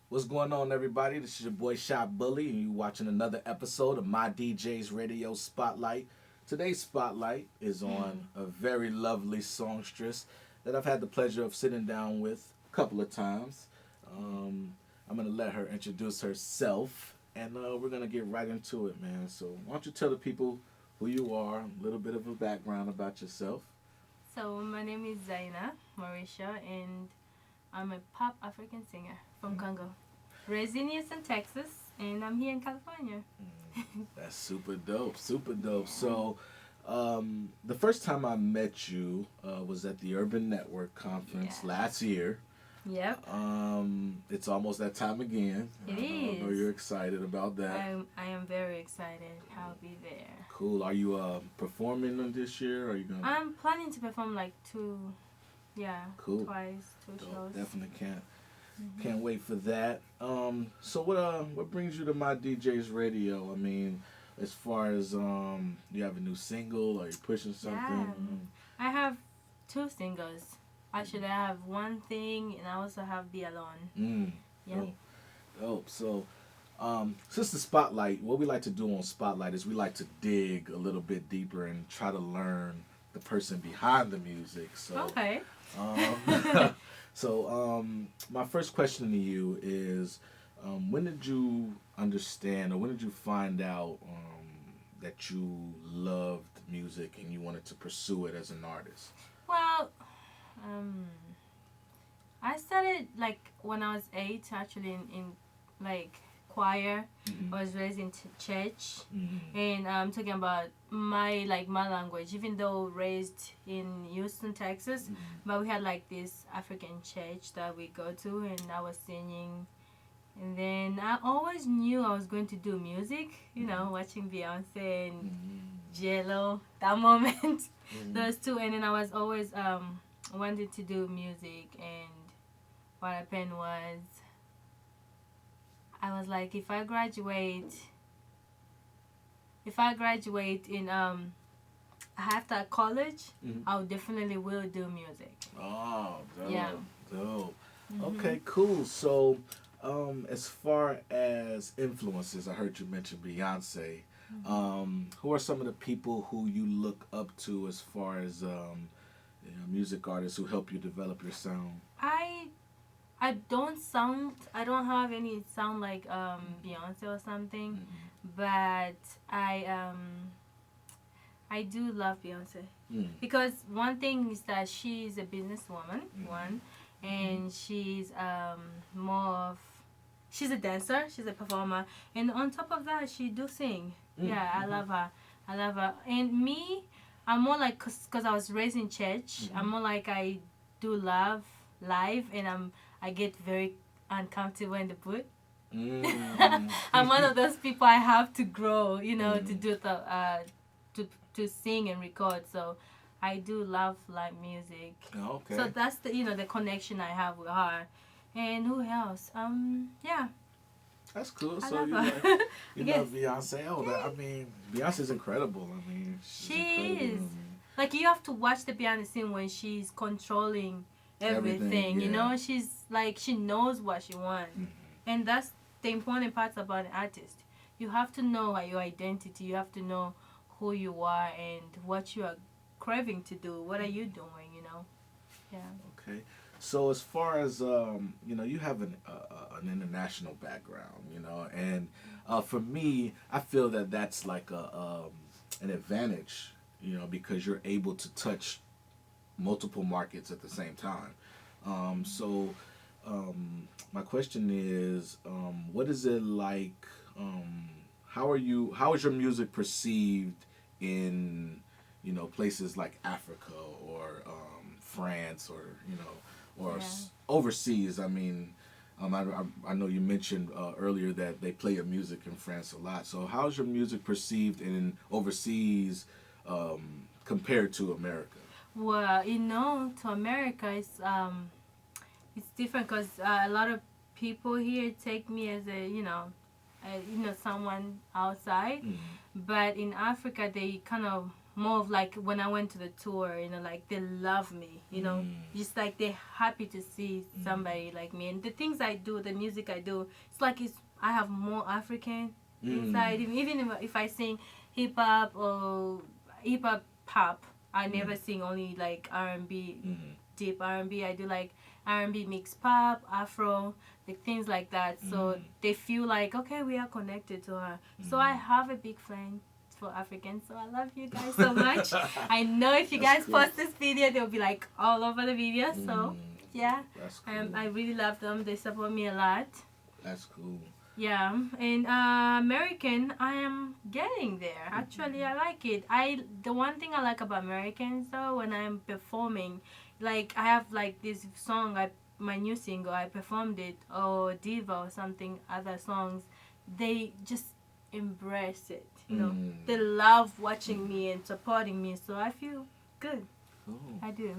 What's going on, everybody? This is your boy Shot Bully, and you watching another episode of My DJ's Radio Spotlight. Today's spotlight is on a very lovely songstress that I've had the pleasure of sitting down with a couple of times. I'm gonna let her introduce herself, and we're gonna get right into it, man. So, why don't you tell the people who you are, a little bit of a background about yourself? So my name is Zaena Morisho and I'm a pop African singer from Congo. Raised in Houston, Texas, and I'm here in California. That's super dope, super dope. So, the first time I met you was at the Urban Network conference Yeah. last year. Yep, It's almost that time again. it I know is. you're excited about that. I am very excited. I'll be there. Cool. Are you performing on this year? Or are you gonna? I'm planning to perform like Cool. twice, two Dope. shows. Definitely can't wait for that. So what brings you to My DJ's Radio? I mean, as far as you have a new single or you're pushing something? I have two singles. Actually, I have One Thing and I also have Be Alone. Yep. Dope. Dope. So, since the spotlight, what we like to do on Spotlight is we like to dig a little bit deeper and try to learn the person behind the music. So, Okay. um, my first question to you is, when did you understand or when did you find out that you loved music and you wanted to pursue it as an artist? Well, I started like when I was 8, actually in like choir. Mm-hmm. I was raised in church, Mm-hmm. and I'm talking about my language. Even though raised in Houston, Texas, Mm-hmm. but we had like this African church that we go to, and I was singing. And then I always knew I was going to do music. You know, watching Beyonce and J-Lo, that moment, Mm-hmm. those two. And then I was always wanted to do music, and what happened was I was like, if I graduate in after college, Mhm. I definitely will do music. Oh, dope. Yeah. Dope. Mhm. Okay, cool. So, as far as influences, I heard you mention Beyonce. Who are some of the people who you look up to as far as music artists who help you develop your sound? I don't have any sound like Beyonce or something, Mm-hmm. but I do love Beyonce Mm. because one thing is that she's a businesswoman, Mhm. one, and she's more of she's a dancer, she's a performer, and on top of that, she do sing. Mm. Yeah, I Mhm. love her. I love her. And me, I'm more like cause I was raised in church. I'm more like I do love live, and I get very uncomfortable in the booth. Mm. I'm one of those people I have to grow, to Mm. do to sing and record. So I do love live music. Okay. So that's the connection I have with her. And who else? Yeah, That's cool. I So love you her. love, you Yes. love Beyonce. Oh, I mean, Beyonce's incredible. I mean, she's She incredible. is. I mean, Like you have to watch the piano scene when she's controlling everything. yeah. She's like she knows what she wants, Mhm. and that's the important part about an artist. You have to know your identity. You have to know who you are and what you are craving to do. What are you doing? Yeah. Okay. So as far as you have an international background, and for me, I feel that that's like an advantage, because you're able to touch multiple markets at the same time. So my question is, what is it like? How is your music perceived in places like Africa or France or Yeah. overseas? I mean, I know you mentioned earlier that they play your music in France a lot. So how's your music perceived in overseas compared to America? Well, to America, it's different because a lot of people here take me as someone outside. Mm. But in Africa, they kind of more of like when I went to the tour, you know, like they love me, you know, just like they're happy to see somebody like me. And the things I do, the music I do, it's like I have more African inside. Even if I sing hip hop or hip hop pop, I never sing only like R&B, deep R&B. I do like R&B mixed pop, Afro, like things like that. So they feel like, okay, we are connected to her. So I have a big fan for Africans. So I love you guys so much. I know if you guys post this video, they'll be like all over the video. So yeah, that's cool. I really love them. They support me a lot. That's cool. Yeah, and American, I am getting there. Actually, I like it. The one thing I like about Americans though, when I'm performing, like I have like this song, my new single, I performed it, or Diva or something, other songs, they just embrace it. You know, they love watching me and supporting me, so I feel good. Cool. I do.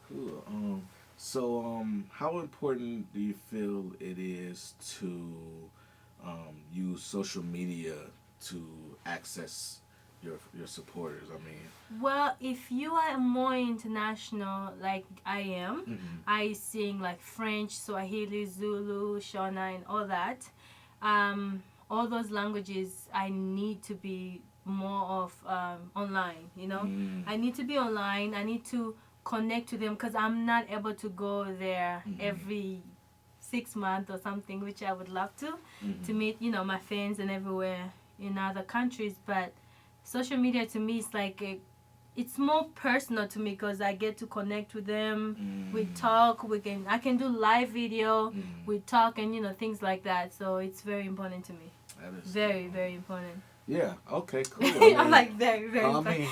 Cool. So how important do you feel it is to use social media to access your supporters? I mean, well, if you are more international like I am, I sing like French, Swahili, Zulu, Shona, and all that. All those languages, I need to be more of online. You know, I need to be online. I need to connect to them because I'm not able to go there every 6 months or something, which I would love to meet, you know, my fans and everywhere in other countries. But social media to me is like it's more personal to me because I get to connect with them. We talk. I can do live video. We talk and, you know, things like that. So it's very important to me. that is Very, very important. Yeah. Okay. Cool. I mean, I'm like very, very. I mean,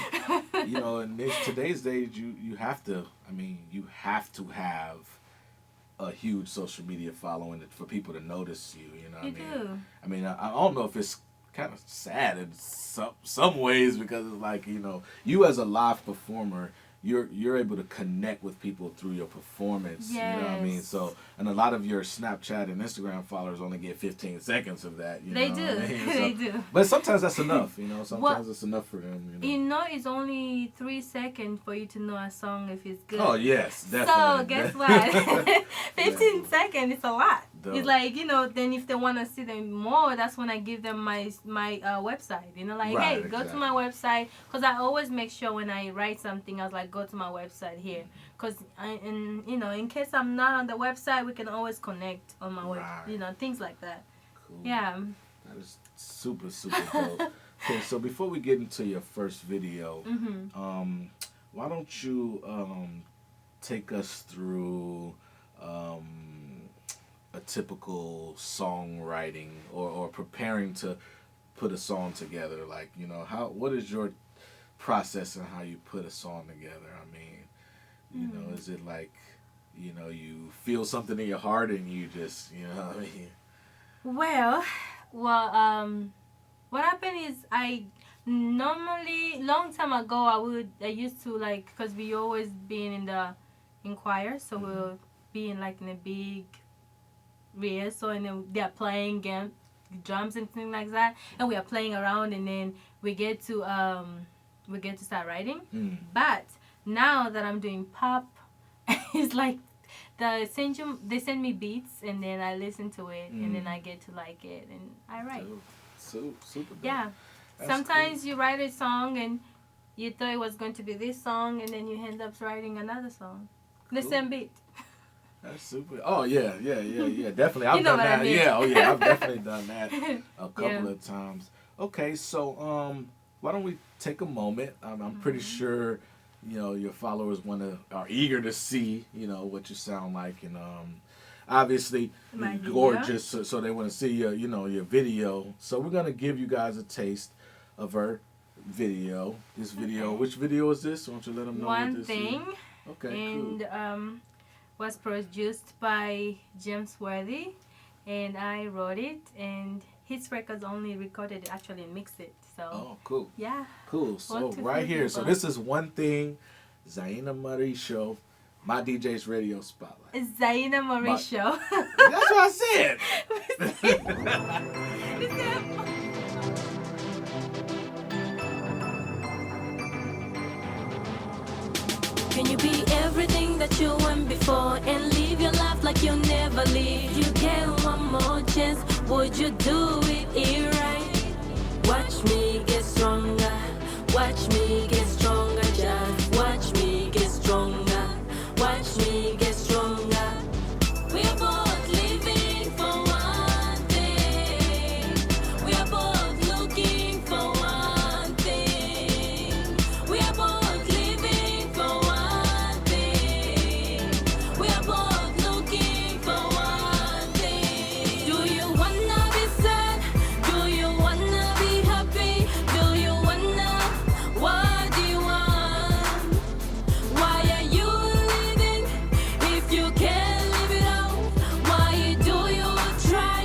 you know, in today's days, you have to. I mean, you have to have a huge social media following for people to notice you. You know what I mean? Do. I mean, I don't know if it's kind of sad in some ways because it's like, you know, you as a live performer, you're able to connect with people through your performance. Yes. You know what I mean? So, and a lot of your Snapchat and Instagram followers only get 15 seconds of that. They know do. what I mean? They do. But sometimes that's enough. You know, sometimes Well, it's enough for them. You know, it's only 3 seconds for you to know a song if it's good. Oh yes, definitely. So guess what? 15 seconds is a lot. Dope. It's like, you know, then if they want to see them more, that's when I give them my website. You know, like, Right, hey, go exactly. to my website. Because I always make sure when I write something, I was like, go to my website here. Because, you know, in case I'm not on the website, we can always connect on my web. Right. You know, things like that. Cool. Yeah. That is super dope. Okay, so before we get into your first video, why don't you take us through a typical songwriting or preparing to put a song together? Like, you know, what is your process and how you put a song together? I mean, you know, is it like, you know, you feel something in your heart and you just, you know what I mean? Well, what happened is I normally, long time ago, I used to like, because we always been in choir, so we'll be in like in a big rehearsal and then they're playing drums and things like that, and we are playing around, and then we get to start writing. But now that I'm doing pop, it's like they send me beats and then I listen to it and then I get to like it and I write. Super dope. Yeah. That's Sometimes you write a song and you thought it was going to be this song and then you end up writing another song. The same beat. That's super. Oh yeah, definitely. I've You know done what that. I mean. Yeah, I've definitely done that a couple of times. Okay, so why don't we take a moment? I'm pretty sure, you know, your followers are eager to see, you know, what you sound like, and obviously My you're gorgeous, so they want to see your, you know, your video. So we're gonna give you guys a taste of her video. This video, which video is this? Why don't you let them know One what this Thing. is? Okay, And was produced by James Worthy, and I wrote it, and his records only recorded it, actually mixed it. So Oh, cool. yeah. Cool. So 1, 2, right 3 here. So people. this is One Thing, Zaena Morisho, my DJ's radio spotlight. It's Zaena Morisho. That's what I said. Can you be everything that you weren't before and live your life like you'll never leave? You get one more chance, would you do it right? Watch me get stronger, watch me get stronger, just watch me get stronger, watch me get stronger. We're both living for one thing, we are both looking for one thing, we are both living for one thing, we are both looking for one thing. Do you wanna be sad? Do you wanna be happy? Do you wanna? What do you want? Why are you living if you can't live it out? Why do you try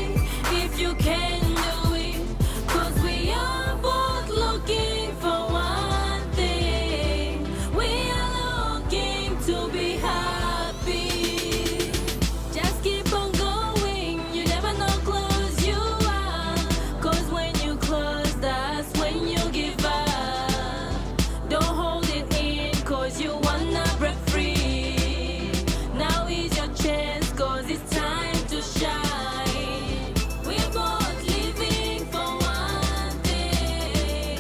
if you can't do it? 'Cause we are both looking for one thing. We are looking to be happy. Just keep on going. You never know close you are. 'Cause when you close, that's when you give up. Don't hold it in 'cause you wanna break free. Now is your chance 'cause it's time to shine. We're both living for one thing.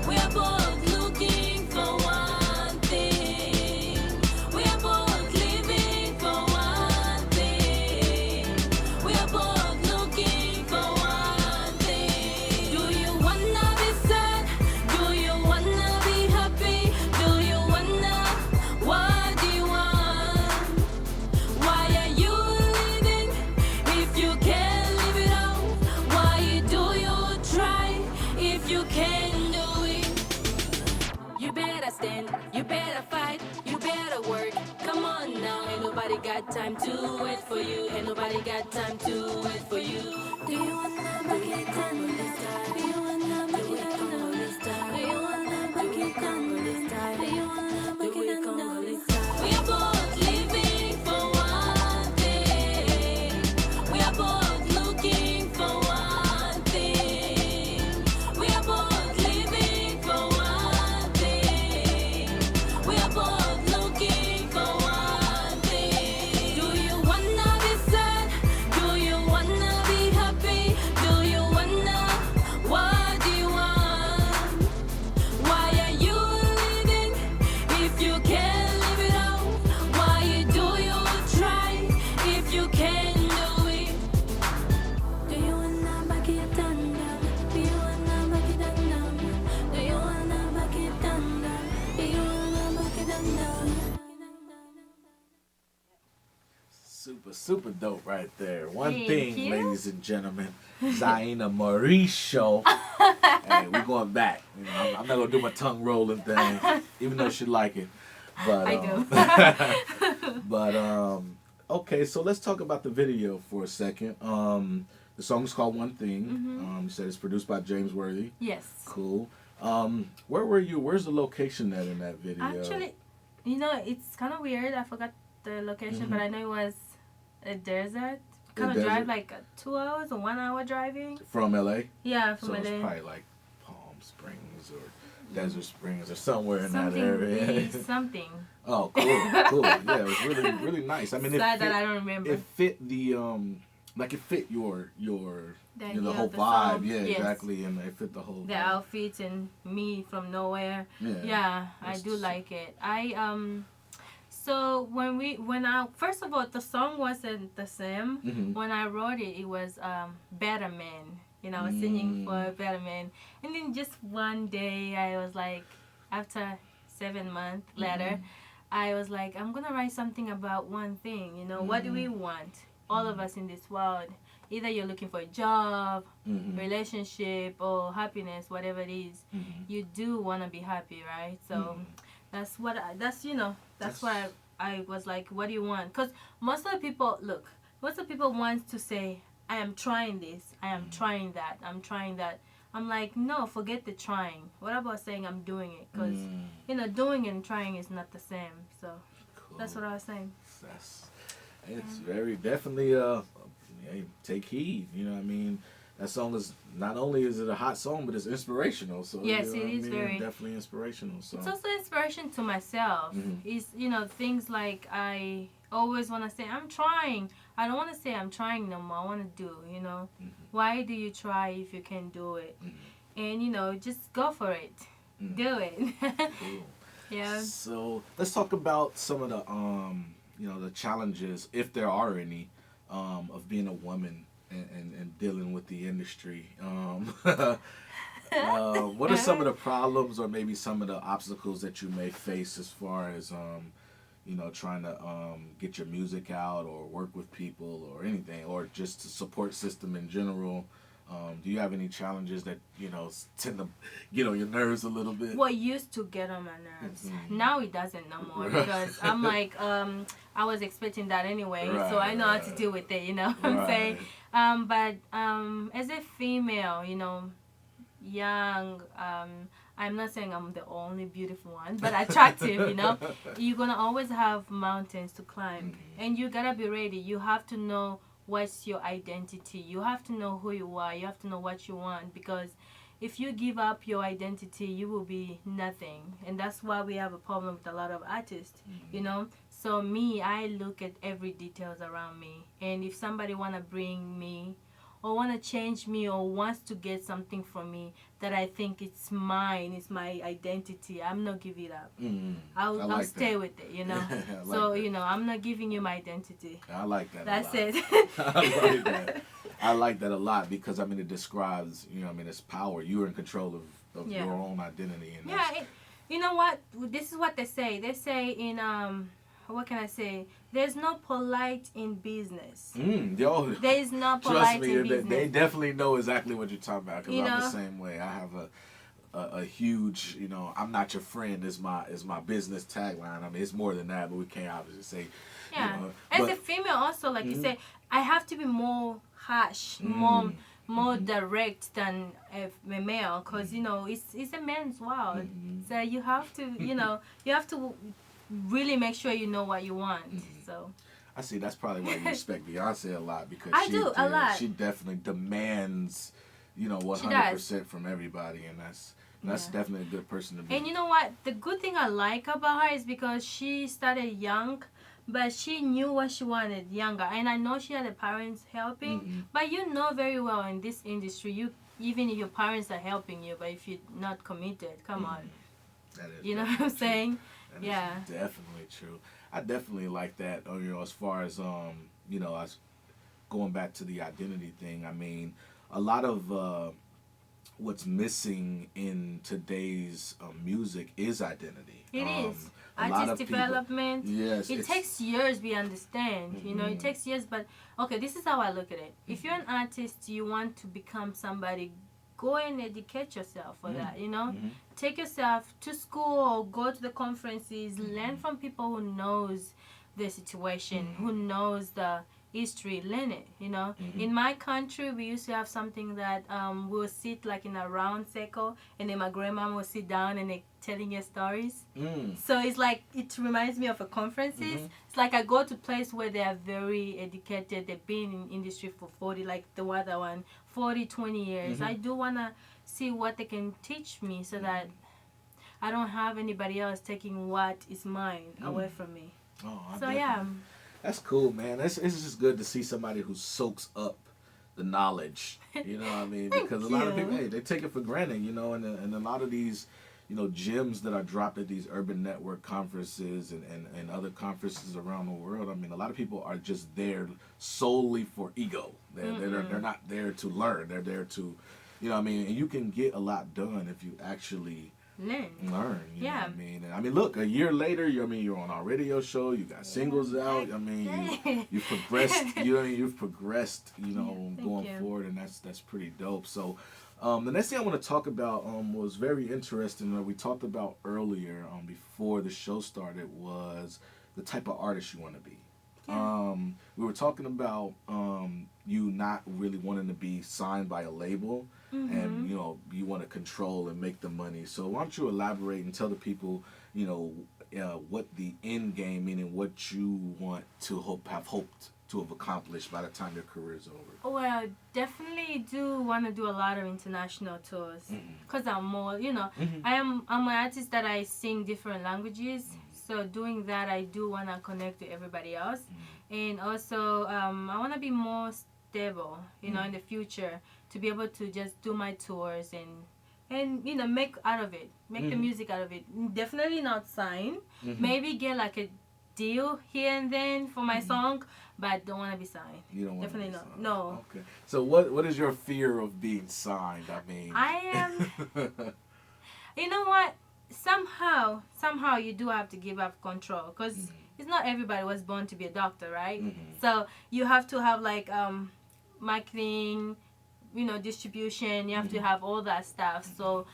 We are both looking for one thing. We are both living for one thing. We are both looking for one thing. Do you wanna be sad? Do you wanna be happy? Do you wanna? What do you want? Why are you living if you can't live it out? Why do you try if you can't do it? You better stand, you better fight, you better work. Come on now, ain't nobody got time to wait for you. Ain't nobody got time to wait for you. Do you wanna make it done this time? Do you wanna make it done this time? Do you wanna make it done this time? Do you wanna make it done this time? We are both living for one thing. We are both looking for one thing. We are both living for one thing. We are both looking for one thing. Do you wanna be sad? Do you wanna be happy? Do you wanna? What do you want? Why are you living if you can't live it out? Why do you try if you can't do it? Do you wanna back it down? Do you wanna back it down? Do you wanna back it down? Do you wanna back it down? Super dope right there. One Thank thing, you. ladies and gentlemen, Zaena Morisho. Hey, we're going back. You know, I'm not gonna do my tongue rolling thing, even though she like it. But I do. but okay, so let's talk about the video for a second. The song is called One Thing. You said it's produced by James Worthy. Yes. Cool. Where were you? Where's the location at in that video? Actually, you know, it's kind of weird. I forgot the location, but I know it was a desert. Kind of desert? drive like 2 hours or 1 hour driving. From LA. Yeah, So from it's LA. probably like Palm Springs or Desert Springs or somewhere in that Something area. really something. Oh, cool. Yeah, it was really nice. I mean, Sad that I don't remember. it fit the like it fit your The you know, the idea whole of the vibe. song, Yeah, yes. exactly, and it fit the whole The vibe. outfits and me from nowhere. Yeah, I That's do like it. So when I first of all, the song wasn't the same. When I wrote it, it was Better Man. You know, I was singing for Better Man, and then just one day I was like, after 7 months later, I was like, I'm gonna write something about one thing. You know, what do we want? All of us in this world. Either you're looking for a job, relationship, or happiness, whatever it is, you do want to be happy, right? So that's what why I was like, what do you want? Because most of the people want to say, I am trying this, I am trying that, I'm trying that. I'm like, no, forget the trying. What about saying I'm doing it? Because, you know, doing and trying is not the same. So that's what I was saying. It's very definitely, hey, take heed, you know what I mean? that song is not only is it a hot song, but it's inspirational. So Yes, you know it what I is mean? very. Definitely inspirational. So It's also inspiration to myself. Is things like I always want to say I'm trying. I don't want to say I'm trying no more. I want to do. Why do you try if you can do it? And just go for it. Do it. cool. Yeah. So let's talk about some of the the challenges, if there are any, of being a woman and dealing with the industry. What are some of the problems or maybe some of the obstacles that you may face as far as trying to get your music out or work with people or anything, or just the support system in general? Do you have any challenges that tend to get on your nerves a little bit? What used to get on my nerves, now it doesn't no more, because I'm like, I was expecting that anyway, so I know how to deal with it. What I'm saying. But as a female, young, I'm not saying I'm the only beautiful one, but attractive. You're gonna always have mountains to climb, and you gotta be ready. You have to know what's your identity. You have to know who you are. You have to know what you want, because if you give up your identity, you will be nothing. And that's why we have a problem with a lot of artists. So me, I look at every details around me, and if somebody want to bring me or want to change me or wants to get something from me that I think it's mine, it's my identity, I'm not giving it up. I'll stay with it, So, I'm not giving you my identity. I like that. That's it. I like that. I like that a lot, because it describes, it's power. You're in control of your own identity. And you know what? This is what they say. They say in what can I say? There's no polite in business. There is no polite in business. They definitely know exactly what you're talking about, because I'm the same way. I have a huge, I'm not your friend is my business tagline. It's more than that, but we can't obviously say. Yeah. As a female also, like you say, I have to be more harsh, more direct than a male, because it's a man's world. So you have to you have to really make sure you know what you want. So I see. That's probably why you respect Beyonce a lot, because a lot. She definitely demands 100% from everybody, and that's definitely a good person to be. And you know what? The good thing I like about her is because she started young, but she knew what she wanted younger. And I know she had the parents helping, but very well in this industry, even if your parents are helping you, but if you're not committed, come on. That is you know what I'm saying? That is definitely true. I definitely like that. As far as as going back to the identity thing. A lot of what's missing in today's music is identity. It is. Artist development. Yes. It takes years, we understand. It takes years, but okay, this is how I look at it. If you're an artist, you want to become somebody, go and educate yourself for that, Take yourself to school or go to the conferences, learn from people who knows the situation, who knows the history, learn it, In my country, we used to have something that we'll sit like in a round circle, and then my grandma will sit down and they telling you stories. So it's like, it reminds me of a conferences. It's like I go to place where they are very educated. They've been in industry for 40, like the other one, 40, 20 years. I do want to see what they can teach me, so that I don't have anybody else taking what is mine away from me. That's cool, man. It's just good to see somebody who soaks up the knowledge. You know what I mean? Because a lot of people, they take it for granted, and a lot of these, gems that are dropped at these urban network conferences and other conferences around the world. A lot of people are just there solely for ego. They're not there to learn. They're there to, and you can get a lot done if you actually learn. You know what I mean? And look, a year later, you're on our radio show. You got singles out. You've progressed. You've progressed. Going forward, and that's pretty dope. So, the next thing I want to talk about was very interesting. That we talked about earlier before the show started, was the type of artist you want to be. We were talking about you not really wanting to be signed by a label, and you want to control and make the money. So why don't you elaborate and tell the people, what the end game, meaning what you want to have hoped to have accomplished by the time your career is over? Well, definitely do want to do a lot of international tours because I'm more, I'm an artist that I sing different languages. So doing that, I do want to connect with everybody else, and also I want to be more stable, in the future, to be able to just do my tours and make out of it, make the music out of it. Definitely not sign, maybe get like a deal here and then for my song, but don't want to be signed. You don't want Definitely to be not. signed. No. Okay. So what is your fear of being signed? I mean, I am. You know what? Somehow you do have to give up control because it's not everybody was born to be a doctor, right? So you have to have like marketing, distribution. You have to have all that stuff. So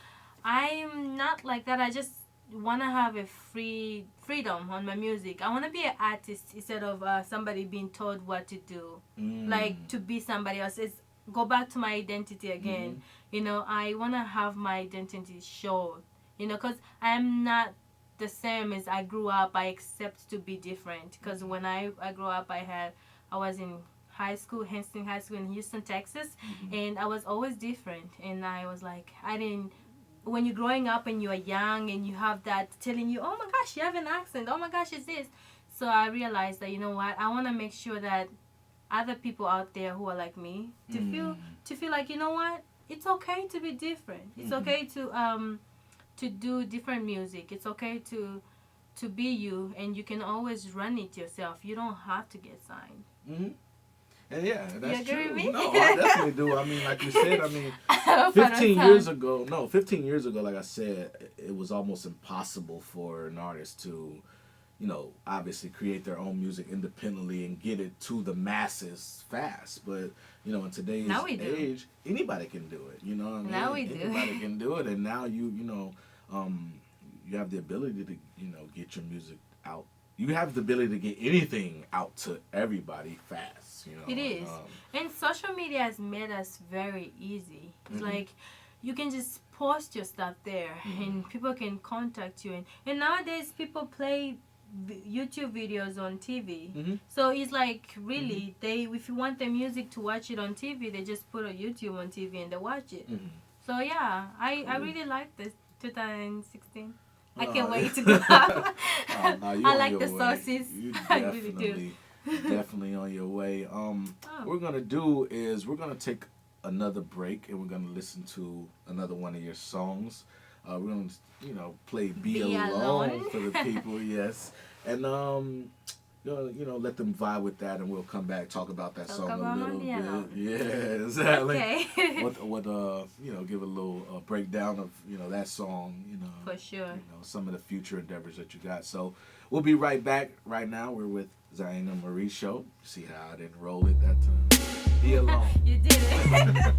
I'm not like that. I just want to have a freedom on my music. I want to be an artist instead of somebody being told what to do, like to be somebody else. It's go back to my identity again. I want to have my identity shown, because I'm not the same as I grew up. I accept to be different because when I grew up, I was in high school, Henston High School in Houston, Texas, and I was always different. And I was like, when you're growing up and you're young and you have that telling you, oh my gosh, you have an accent, oh my gosh, it's this. So I realized that, I want to make sure that other people out there who are like me to feel like, it's okay to be different. It's okay to do different music. It's okay to be you, and you can always run it yourself. You don't have to get signed. And yeah, that's you agree true. with me? No, I definitely do. I mean, like you said, 15 years ago, like I said, it was almost impossible for an artist to, obviously create their own music independently and get it to the masses fast. But, in today's age, anybody can do it. Now we do. Anybody can do it. And now you have the ability to, get your music out. You have the ability to get anything out to everybody fast. It is. And social media has made us very easy. It's like you can just post your stuff there and people can contact you. And nowadays people play YouTube videos on TV. So it's like really, if you want their music to watch it on TV, they just put a YouTube on TV and they watch it. So yeah, I really like this 2016. I can't wait to go out. I like the sauces. I really do. Definitely on your way. What we're gonna do is we're gonna take another break and we're gonna listen to another one of your songs. We're gonna play "Be Alone" for the people, yes, and let them vibe with that, and we'll come back talk about that song a little bit. Yeah, exactly. Okay. Give a little breakdown of that song. For sure. Some of the future endeavors that you got. So we'll be right back. Right now we're with Zaena Morisho. See how I didn't roll it that time. Be Alone. You did it.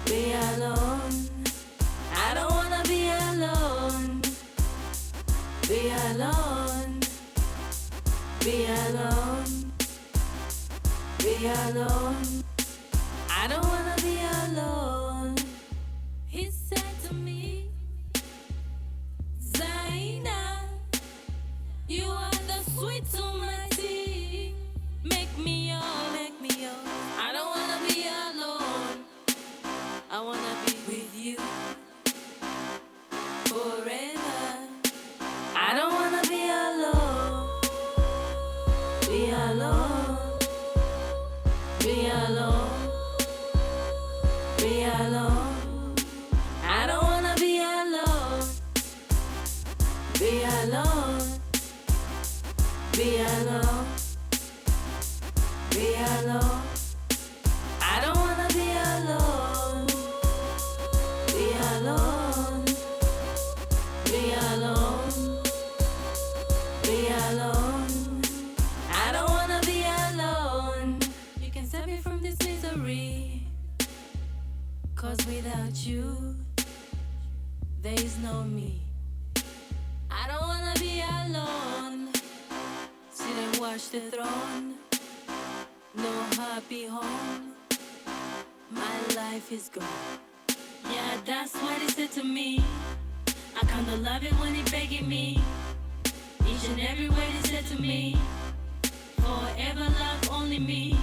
Be alone. I don't wanna be alone. 'Cause without you, there is no me. I don't wanna be alone. Sit and watch the throne. No happy home. My life is gone. Yeah, that's what he said to me. I kinda love it when he begging me. Each and every word he said to me. Forever love only me.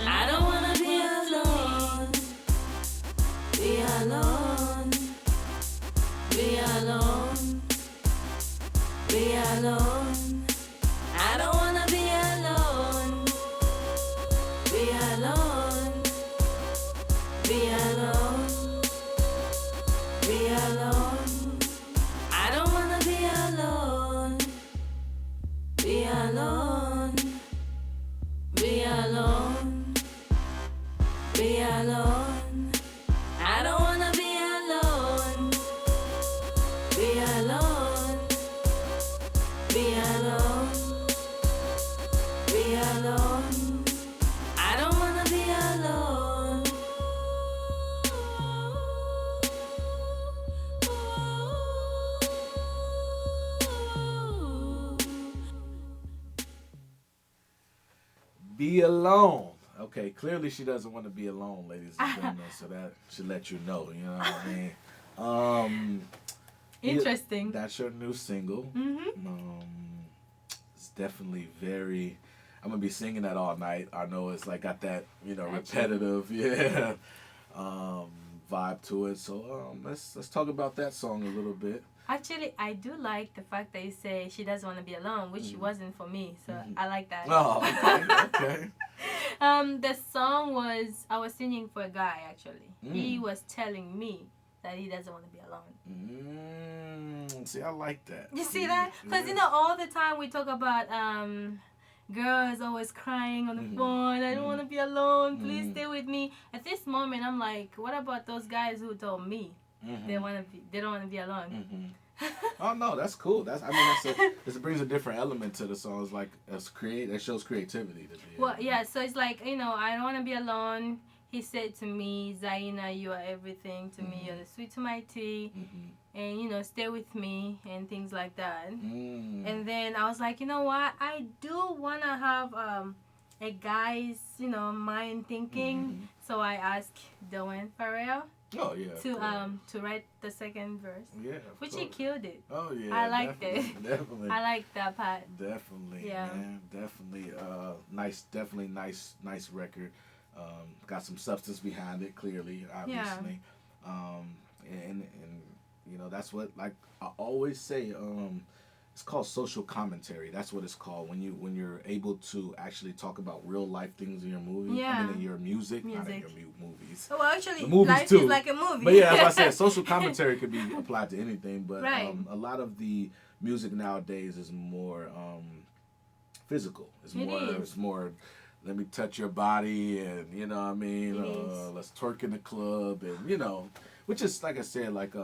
I don't wanna be alone. Be alone. Be alone. Be alone. I don't wanna be alone. Be alone. Be alone. Be alone. I don't wanna be alone. Be alone. Be alone. Be alone. I don't wanna be alone. Be alone. Be alone. Be alone. I don't wanna be alone. Be alone. Okay, clearly she doesn't want to be alone, ladies and gentlemen. So that should let you know. You know what I mean? Interesting. That's your new single. It's definitely very. I'm gonna be singing that all night. I know it's like got that repetitive, vibe to it. So let's talk about that song a little bit. Actually, I do like the fact that you say she doesn't want to be alone, which wasn't for me. So I like that. Oh, okay. The song I was singing for a guy actually. He was telling me that he doesn't want to be alone. See, I like that. You see that? Because all the time we talk about girls always crying on the phone. I don't want to be alone. Please stay with me. At this moment, I'm like, what about those guys who told me they don't want to be alone? Oh no, that's cool. This brings a different element to the song. It's like it shows creativity. Well, yeah. So it's like I don't want to be alone. He said to me, Zaena, you are everything to me. You're the sweet to my tea, and stay with me and things like that. And then I was like, you know what? I do wanna have a guy's mind thinking. So I asked Dylan Farrell. Oh yeah. To write the second verse. Yeah. Which he killed it. Oh yeah. I liked it. Definitely. I liked that part. Definitely. Yeah. Man, definitely. Definitely nice record. Got some substance behind it. Clearly, obviously. Yeah. And that's what I always say. It's called social commentary. That's what it's called when you're able to actually talk about real life things in your movie. Yeah. I mean, in your music. Not in your movies. Well, actually, the movies life too. is like a movie. But yeah, as I said, social commentary could be applied to anything. But right. A lot of the music nowadays is more physical. It's more. Let me touch your body, and what I mean. Let's twerk in the club, and which is like I said, like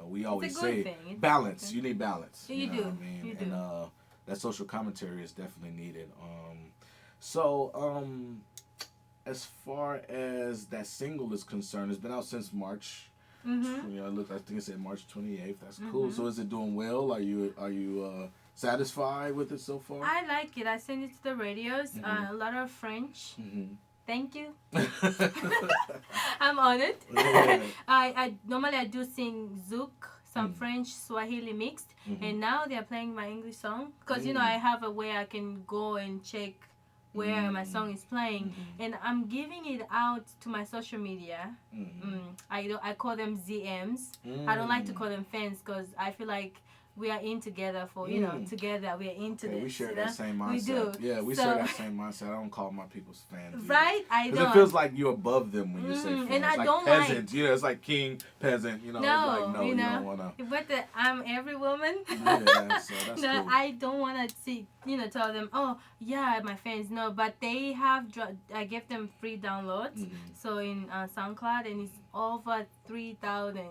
we always say balance. You need balance. You do. What I mean? You do. And that social commentary is definitely needed. As far as that single is concerned, it's been out since March. I think it said March 28th. That's cool. So is it doing well? Are you satisfied with it so far? I like it. I send it to the radios. A lot of French. Thank you. I'm on it. Yeah. I normally I do sing Zouk, some French Swahili mixed, and now they're playing my English song because I have a way I can go and check where my song is playing, and I'm giving it out to my social media. I call them ZMs. I don't like to call them fans because I feel like we are in together for together we are into this. We share that same mindset. We do. Yeah, we share that same mindset. I don't call my people's fans. Right? I don't. It feels like you're above them when you say fans. And I like don't peasant. It's like king, peasant. No, it's like, no, you don't wanna. But I'm every woman. Yeah, so that's No, cool. I don't wanna tell them, oh yeah, my fans. No, but they have. I give them free downloads. So in SoundCloud, and it's over 3,000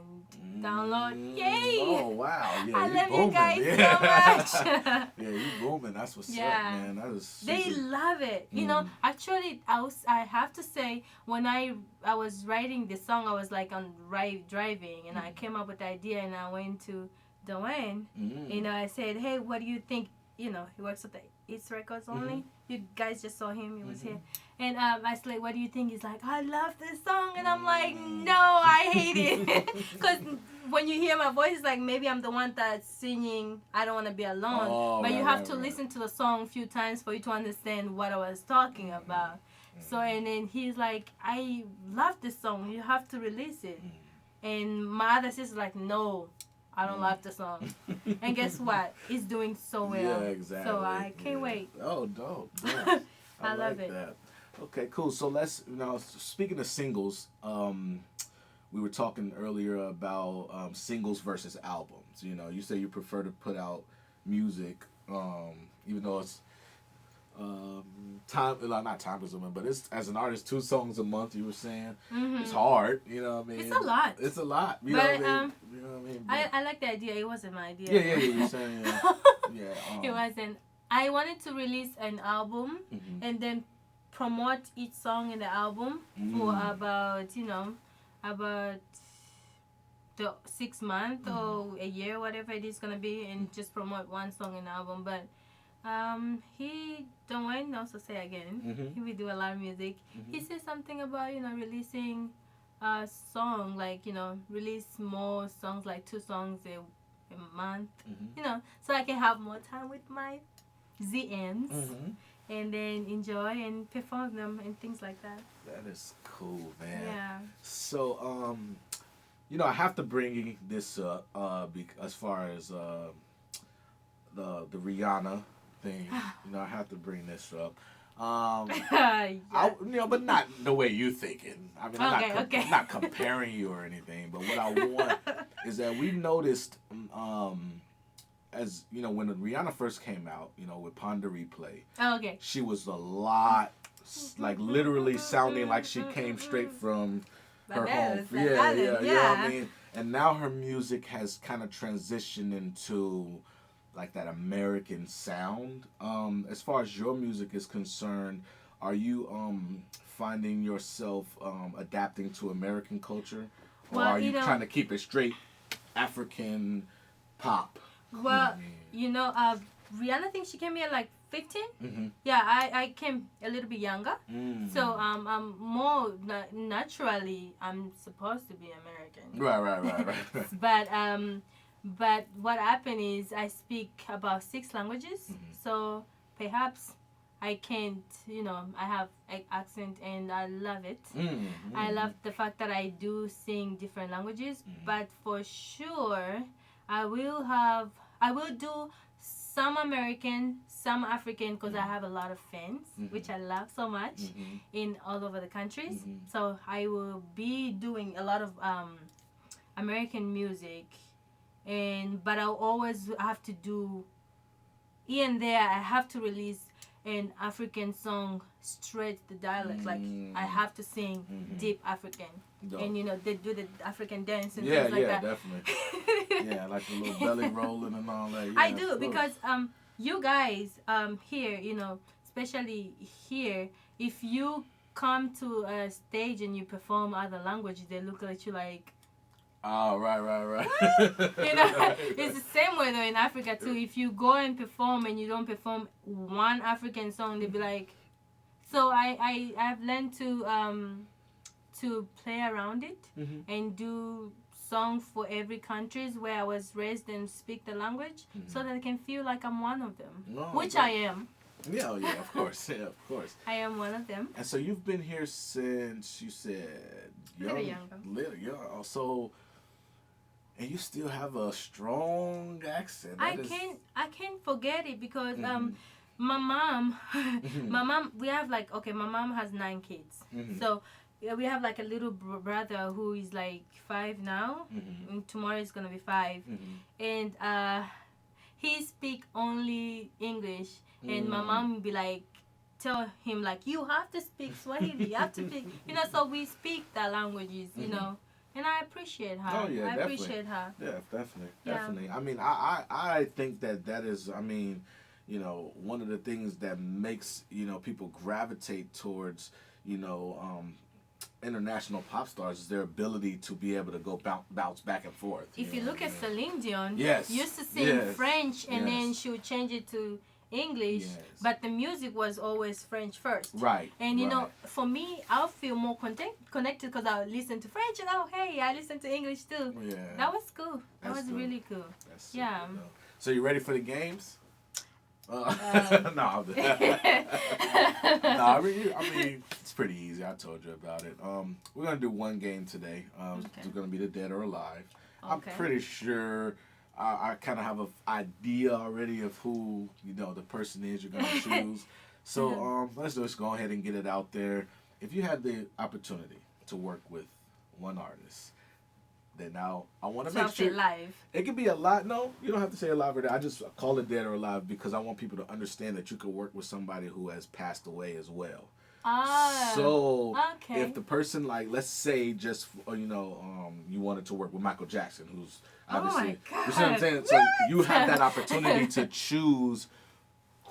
downloads. Yay! Oh wow! Yeah, I you love you booming. guys Yeah. so much. Yeah, you booming. That's what's up, Yeah. man. That is super. They love it. You know, actually, I have to say, when I was writing the song, I was like on driving, and I came up with the idea, and I went to Dwayne. You know, I said, hey, what do you think? You know, he works at the East Records only. You guys just saw him. He was here. And I was like, what do you think? He's like, I love this song. And I'm like, no, I hate it. Because when you hear my voice, it's like maybe I'm the one that's singing I Don't Want to Be Alone. Oh, but right, you have right, to right. listen to the song a few times for you to understand what I was talking about. So, and then he's like, I love this song. You have to release it. And my other sister's like, no, I don't love the song. And guess what? It's doing so well. Yeah, exactly. So I can't wait. Oh, dope. I love like it. that. Okay, cool. So let's, speaking of singles, we were talking earlier about singles versus albums. You know, you say you prefer to put out music, even though it's not time consuming, but it's, as an artist, 2 songs a month. You were saying it's hard. You know what I mean? It's a lot. It's a lot. You But, know what I mean? You know what I mean? I like the idea. It wasn't my idea. Yeah. You're saying It wasn't. I wanted to release an album and then promote each song in the album for about about the 6 months or a year, whatever it is gonna be, and just promote one song in the album. But he don't want also say again. He will do a lot of music. He said something about releasing a song, like release more songs, like 2 songs a month. So I can have more time with my ZNs. And then enjoy and perform them and things like that. That is cool, man. Yeah. So, I have to bring this up as far as the Rihanna thing. I have to bring this up. Yeah. But not the way you thinking. I mean, Okay. not comparing you or anything. But what I want is that we noticed, as when Rihanna first came out, with Ponder Replay. Oh, okay. She was a lot, like literally sounding like she came straight from her home. Yeah. You know what I mean? And now her music has kind of transitioned into like that American sound. As far as your music is concerned, are you finding yourself adapting to American culture, or Well, are you trying to keep it straight African pop? Well, Rihanna thinks she came here like 15. Yeah, I came a little bit younger. So I'm more naturally I'm supposed to be American. Right. But what happened is I speak about 6 languages. So perhaps I can't, I have an accent and I love it. I love the fact that I do sing different languages. But for sure, I will do some American, some African, because I have a lot of fans, which I love so much, in all over the countries. So I will be doing a lot of American music, but I'll always have to do here and there. I have to release an African song straight the dialect. Like I have to sing deep African. Dope. And they do the African dance and things like that. Yeah, definitely. Yeah, like the little belly rolling and all that. Yeah, I do, because you guys here, especially here, if you come to a stage and you perform other languages, they look at you like, oh, right. It's the same way though in Africa too. If you go and perform and you don't perform one African song, they'll be like. So I've learned to play around it and do songs for every countries where I was raised and speak the language, so that I can feel like I'm one of them, which I am. Yeah, of course. Yeah, of course. I am one of them. And so you've been here since, you said, Little younger. Little. So, and you still have a strong accent. I can't forget it, because my mom, we have like, my mom has 9 kids. So we have like a little brother who is like 5 now. And tomorrow is gonna be 5. And he speak only English. And my mom would be like, tell him like, you have to speak Swahili. You have to speak, so we speak the languages, and I appreciate her. Oh yeah, I definitely. appreciate her. Yeah, definitely, Yeah. definitely. I mean, I think that is, I mean, one of the things that makes people gravitate towards international pop stars is their ability to be able to go bounce back and forth. If you look at mean? Celine Dion, Yes. used to sing Yes. French and then Yes. she would change it to English, Yes. but the music was always French first. Right. And right. for me, I'll feel more connected because I'll listen to French and hey, I listen to English too. Yeah. That was cool. That That's was cool. really cool. That's so Yeah. good, though. So you ready for the games? No, I'm no, I mean, it's pretty easy. I told you about it. We're gonna do one game today. It's gonna be the Dead or Alive. Okay. I'm pretty sure I kind of have an idea already of who the person is you're gonna choose. So let's just go ahead and get it out there. If you had the opportunity to work with one artist, then now I want to make sure live. it could be a lot. No, you don't have to say alive or dead. I just call it Dead or Alive because I want people to understand that you could work with somebody who has passed away as well. So okay. if the person, like, let's say just you wanted to work with Michael Jackson, who's obviously, oh my God. you see what I'm saying? So you have that opportunity to choose.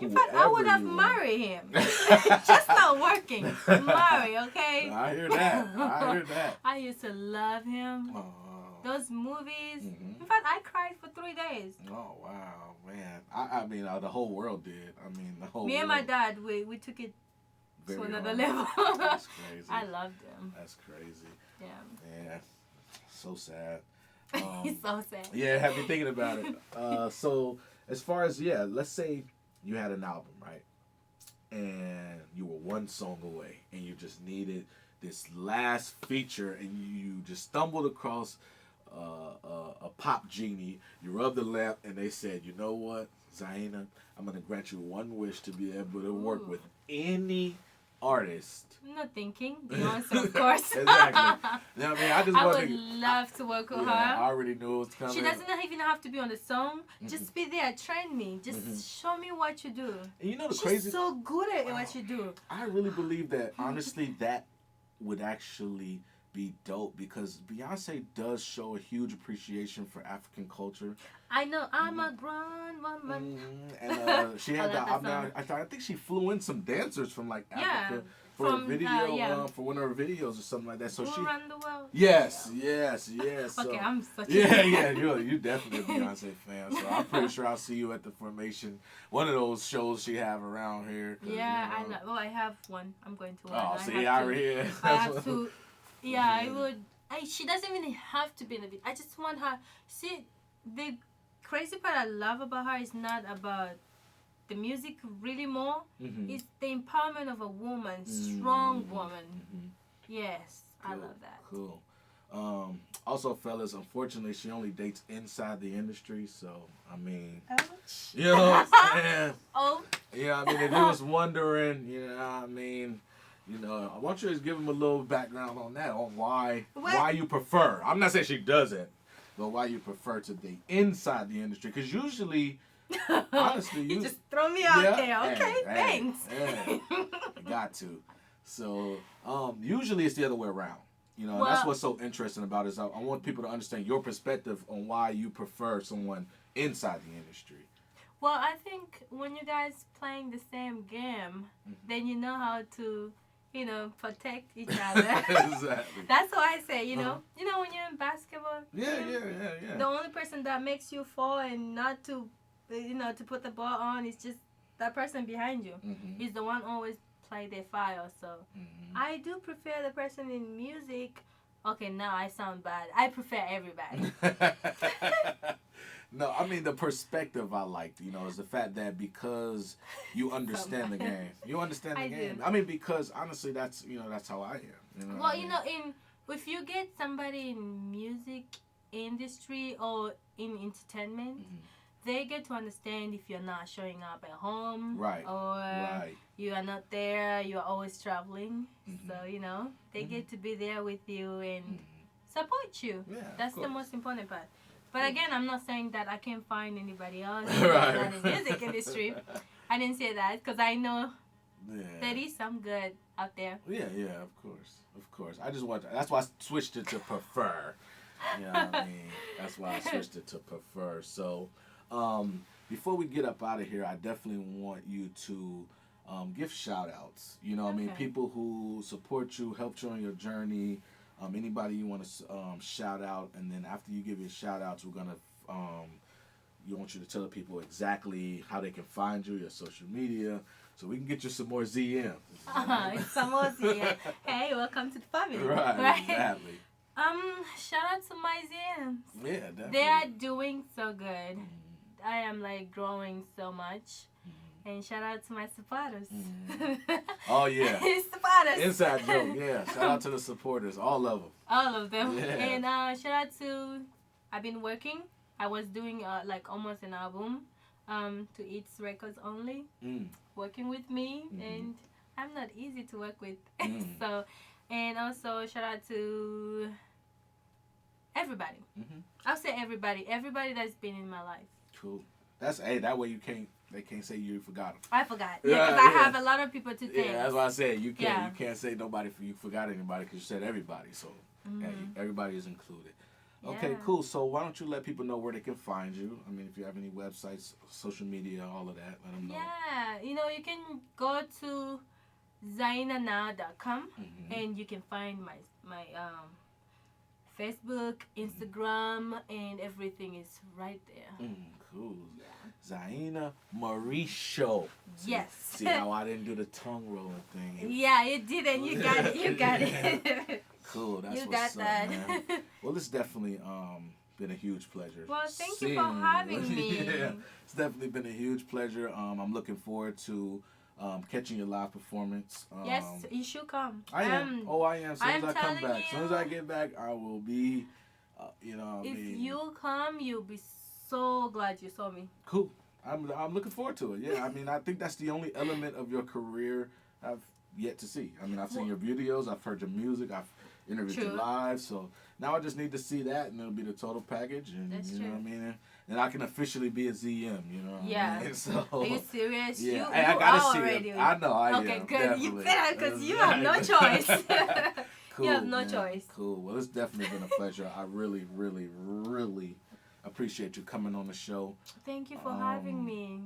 In fact, I would have married him. Just not working. Marry, okay? I hear that. I hear that. I used to love him. Those movies. Mhm. In fact, I cried for 3 days. Oh wow, man! I mean, the whole world did. I mean, the whole. Me and world. my dad, we took it Very to another hard. level. That's crazy. I loved him. That's crazy. Yeah. Yeah. So sad. He's so sad. Yeah, have you thinking about it? So as far as let's say you had an album, right? And you were one song away, and you just needed this last feature, and you just stumbled across a pop genie. You rubbed the lamp, and they said, "You know what, Zaena? I'm gonna grant you one wish to be able to work with any artist." I'm not thinking. Beyonce, of course. Exactly. You know what I mean? I just I wanted would love to work with her. I already knew it was coming. She doesn't even have to be on the song. Just be there, train me. Just show me what you do. And you know the She's crazy. so good at what you do. I really believe that honestly that would actually be dope because Beyonce does show a huge appreciation for African culture. I know I'm a grown woman. And she had I love that song. I think she flew in some dancers from like Yeah, Africa for a from, video for one of her videos or something like that. So Who Run the World? Yes. So, Okay, I'm such a you definitely a Beyonce fan. So I'm pretty sure I'll see you at the Formation, one of those shows she have around here. Yeah, I know. Oh, I have one. I'm going to one. Oh, see, I already. I have to. Yeah, I would. She doesn't even have to be in the video. I just want her. See, the crazy part I love about her is not about the music really more. It's the empowerment of a woman, strong woman. Yes, Cool. I love that. Cool. Also, fellas, unfortunately, she only dates inside the industry. So, I mean, Ouch. you know what I'm saying? Oh. Yeah, I mean, if you was wondering, I mean, I want you to give him a little background on that, on why you prefer. I'm not saying she doesn't, but why you prefer to date inside the industry. Because usually, honestly, you just throw me out there. Okay, hey, thanks. Hey, got to. So, usually it's the other way around. And that's what's so interesting about it is I want people to understand your perspective on why you prefer someone inside the industry. Well, I think when you guys playing the same game, then you know how to, protect each other. Exactly. That's why I say, when you're in basketball. Yeah. The only person that makes you fall and not to, to put the ball on is just that person behind you. Is the one always play their file. So I do prefer the person in music. Okay, now I sound bad. I prefer everybody. No, I mean the perspective I liked, is the fact that because you understand the game. You understand the game. I mean because honestly that's that's how I am. Well, if you get somebody in music industry or in entertainment, they get to understand if you're not showing up at home, or you are not there, you are always traveling. So, they get to be there with you and support you. Yeah, that's the most important part. But again, I'm not saying that I can't find anybody else Right. in the music industry. I didn't say that because I know Yeah. 30 some good out there. Yeah, yeah, of course. Of course. I just want to, that's why I switched it to prefer. You know what I mean? That's why I switched it to prefer. So, before we get up out of here, I definitely want you to give shout outs. You know what I mean? Okay. People who support you, helped you on your journey, anybody you want to shout out. And then after you give your shout outs, we're going to, you want you to tell the people exactly how they can find you, your social media, so we can get you some more ZM. Some more ZM. Hey, welcome to the family. Right, exactly. Shout out to my ZMs. Yeah, definitely. They are doing so good. I am like growing so much. And shout out to my supporters. Oh, yeah. Supporters. Inside joke, yeah. Shout out to the supporters, all of them. All of them. Yeah. And shout out to, I've been working. I was doing like almost an album to It's Records Only. Working with me. And I'm not easy to work with. So, and also shout out to everybody. I'll say everybody. Everybody that's been in my life. Cool. That's, hey, that way they can't say you forgot them. I forgot. Yeah, because I have a lot of people to thank. Yeah, that's why I said you can't say nobody you forgot anybody because you said everybody. So hey, everybody is included. Okay, Yeah. cool. So why don't you let people know where they can find you? I mean, if you have any websites, social media, all of that, let them know. Yeah, you can go to zaenanow.com and you can find my Facebook, Instagram, and everything is right there. Cool. Yeah. Zaena Morisho. Yes. See how I didn't do the tongue rolling thing? Yeah, you did it. You got it. You got it. Cool. That's You what's got up, that. man. Well, it's definitely been a huge pleasure. Well, thank you for having me. Yeah, it's definitely been a huge pleasure. I'm looking forward to catching your live performance. Yes, you should come. I am. I am. As soon as I come telling back, as soon as I get back, I will be. If you come, you'll be so glad you saw me. Cool. I'm looking forward to it. Yeah, I mean, I think that's the only element of your career I've yet to see. I mean, I've seen your videos, I've heard your music, I've interviewed you live, so now I just need to see that, and it'll be the total package, and That's you true. know what I mean. And I can officially be a ZM, you know. What I mean? So, Are you serious? Yeah, You I gotta are see already. it. I know. I okay, am. good. Definitely. You better, because you have no choice. Cool, you have no man. choice. Cool. Well, it's definitely been a pleasure. I really, really, really appreciate you coming on the show. Thank you for having me.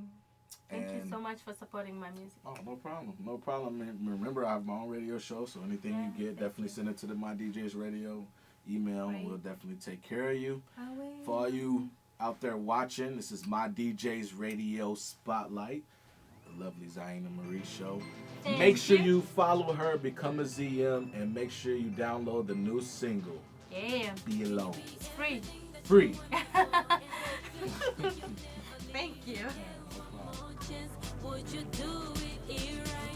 Thank you and- so much for supporting my music. Oh, no problem. No problem. And remember, I have my own radio show, so anything you get, definitely send it to the My DJ's Radio email. Right. We'll definitely take care of you. I will. For all you out there watching, this is My DJ's Radio Spotlight. The lovely Zaena Morisho. Thank Make sure you. you follow her, become a ZM, and make sure you download the new single, Yeah. Be Alone. It's free. Free. Thank you. No problem. Would you do it right?